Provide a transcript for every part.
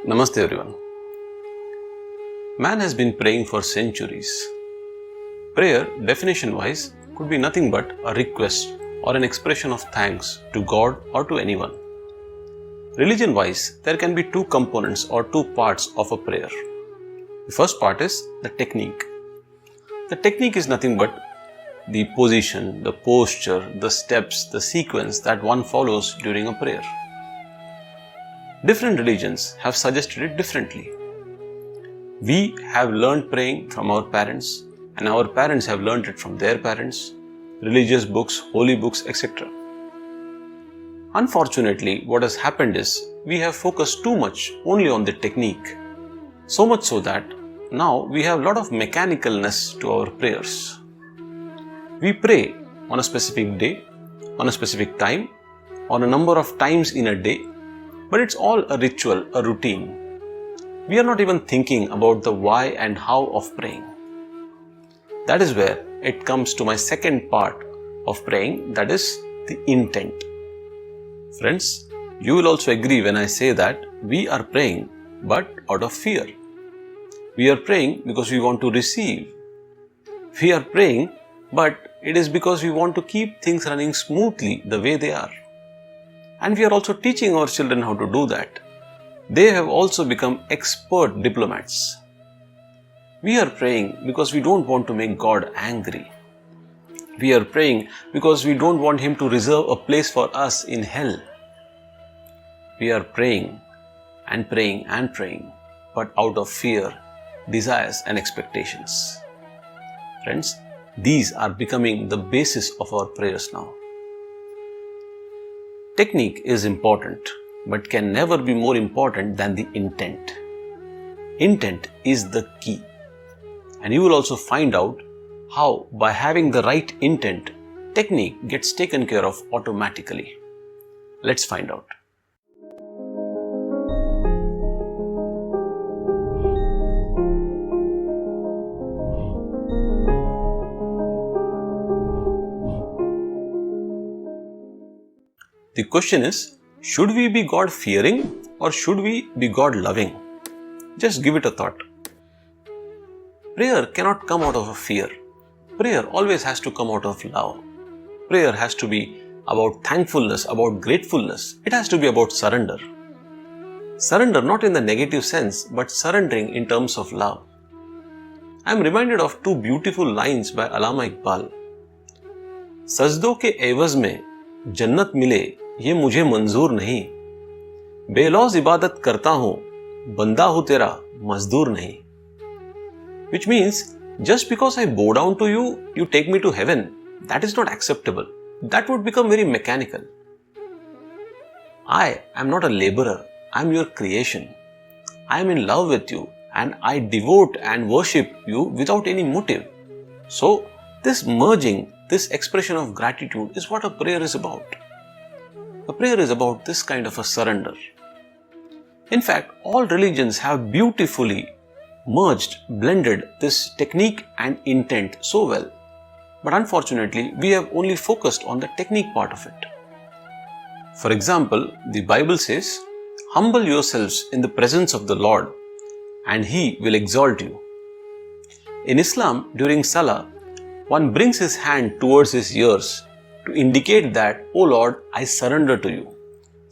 Namaste everyone. Man has been praying for centuries. Prayer, definition-wise, could be nothing but a request or an expression of thanks to God or to anyone. Religion-wise, there can be two components or two parts of a prayer. The first part is the technique. The technique is nothing but the position, the posture, the steps, the sequence that one follows during a prayer. Different religions have suggested it differently. We have learned praying from our parents, and our parents have learned it from their parents, religious books, holy books, etc. Unfortunately, what has happened is we have focused too much only on the technique, so much so that now we have a lot of mechanicalness to our prayers. We pray on a specific day, on a specific time, on a number of times in a day, but it's all a ritual, a routine. We are not even thinking about the why and how of praying. That is where it comes to my second part of praying, that is the intent. Friends, you will also agree when I say that we are praying but out of fear. We are praying because we want to receive. We are praying, but it is because we want to keep things running smoothly the way they are. And we are also teaching our children how to do that. They have also become expert diplomats. We are praying because we don't want to make God angry. We are praying because we don't want Him to reserve a place for us in hell. We are praying and praying and praying, but out of fear, desires and expectations. Friends, these are becoming the basis of our prayers now. Technique is important, but can never be more important than the intent. Intent is the key. And you will also find out how, by having the right intent, technique gets taken care of automatically. Let's find out. The question is, should we be God-fearing or should we be God-loving? Just give it a thought. Prayer cannot come out of a fear. Prayer always has to come out of love. Prayer has to be about thankfulness, about gratefulness. It has to be about surrender. Surrender not in the negative sense, but surrendering in terms of love. I am reminded of two beautiful lines by Allama Iqbal. सजदों के एवज में जन्नत मिले ये मुझे मंजूर नहीं, blouse इबादत करता हूं, बंदा हूं तेरा मजदूर नहीं. Which means, just because I bow down to you, you take me to heaven. That is not acceptable. That would become very mechanical. I am not a laborer. I am your creation. I am in love with you and I devote and worship you without any motive. So, this merging, this expression of gratitude is what a prayer is about. A prayer is about this kind of a surrender. In fact, all religions have beautifully merged, blended this technique and intent so well. But unfortunately, we have only focused on the technique part of it. For example, the Bible says, "Humble yourselves in the presence of the Lord, and He will exalt you." In Islam, during Salah, one brings his hand towards his ears to indicate that, "O Lord, I surrender to you."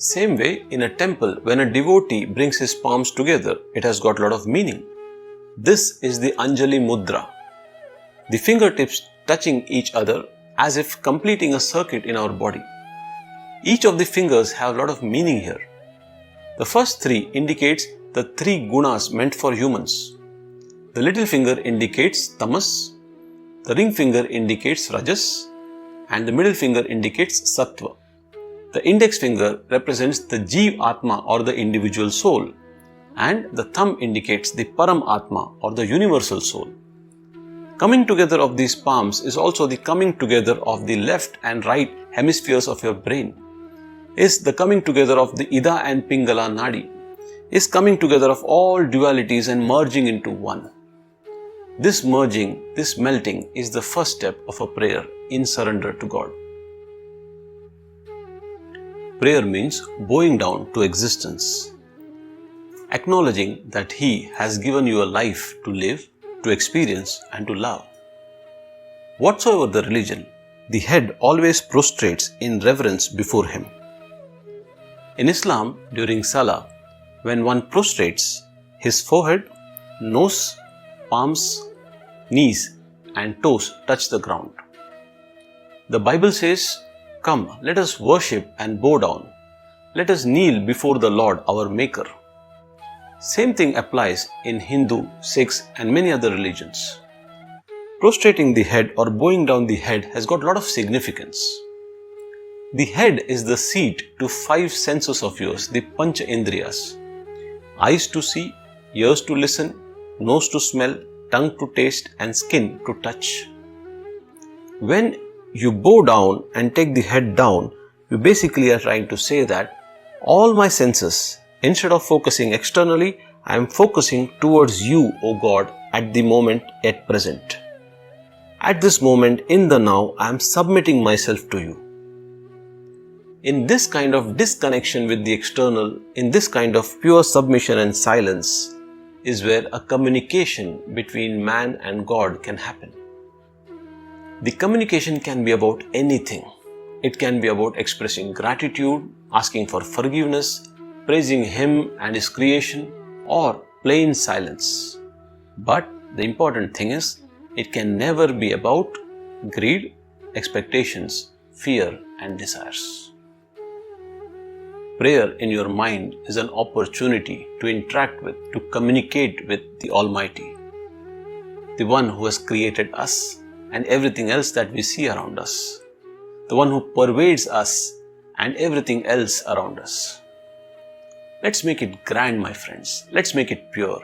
Same way, in a temple, when a devotee brings his palms together, it has got a lot of meaning. This is the Anjali Mudra. The fingertips touching each other as if completing a circuit in our body. Each of the fingers have a lot of meaning here. The first three indicates the three gunas meant for humans. The little finger indicates tamas, the ring finger indicates rajas, and the middle finger indicates sattva. The index finger represents the Jeev Atma or the individual soul, and the thumb indicates the Param Atma or the universal soul. Coming together of these palms is also the coming together of the left and right hemispheres of your brain, is the coming together of the Ida and Pingala Nadi, is coming together of all dualities and merging into one. This merging, this melting is the first step of a prayer in surrender to God. Prayer means bowing down to existence. acknowledging that He has given you a life to live, to experience, and to love. Whatsoever the religion, the head always prostrates in reverence before Him. In Islam, during Salah, when one prostrates, his forehead, nose, palms, knees, and toes touch the ground. The Bible says, "Come, let us worship and bow down. Let us kneel before the Lord our Maker." Same thing applies in Hindu, Sikhs, and many other religions. Prostrating the head or bowing down the head has got a lot of significance. The head is the seat to 5 senses of yours, the Pancha Indriyas. Eyes to see, ears to listen, nose to smell, tongue to taste, and skin to touch. When you bow down and take the head down, you basically are trying to say that all my senses, instead of focusing externally, I am focusing towards you, O God, at the moment at present. At this moment, in the now, I am submitting myself to you. In this kind of disconnection with the external, in this kind of pure submission and silence, is where a communication between man and God can happen. The communication can be about anything. It can be about expressing gratitude, asking for forgiveness, praising Him and His creation, or plain silence. But the important thing is, it can never be about greed, expectations, fear, and desires. Prayer in your mind is an opportunity to interact with, to communicate with the Almighty, the one who has created us and everything else that we see around us, the one who pervades us and everything else around us. Let's make it grand, my friends. Let's make it pure.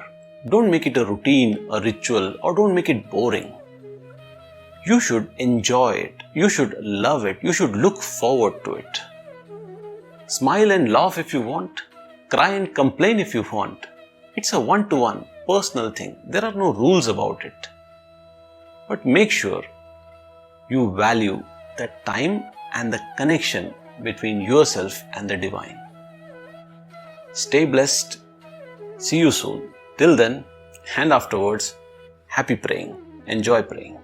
Don't make it a routine, a ritual, or don't make it boring. You should enjoy it. You should love it. You should look forward to it. Smile and laugh if you want. Cry and complain if you want. It's a one-to-one, personal thing. There are no rules about it. But make sure you value the time and the connection between yourself and the divine. Stay blessed. See you soon. Till then, and afterwards, happy praying. Enjoy praying.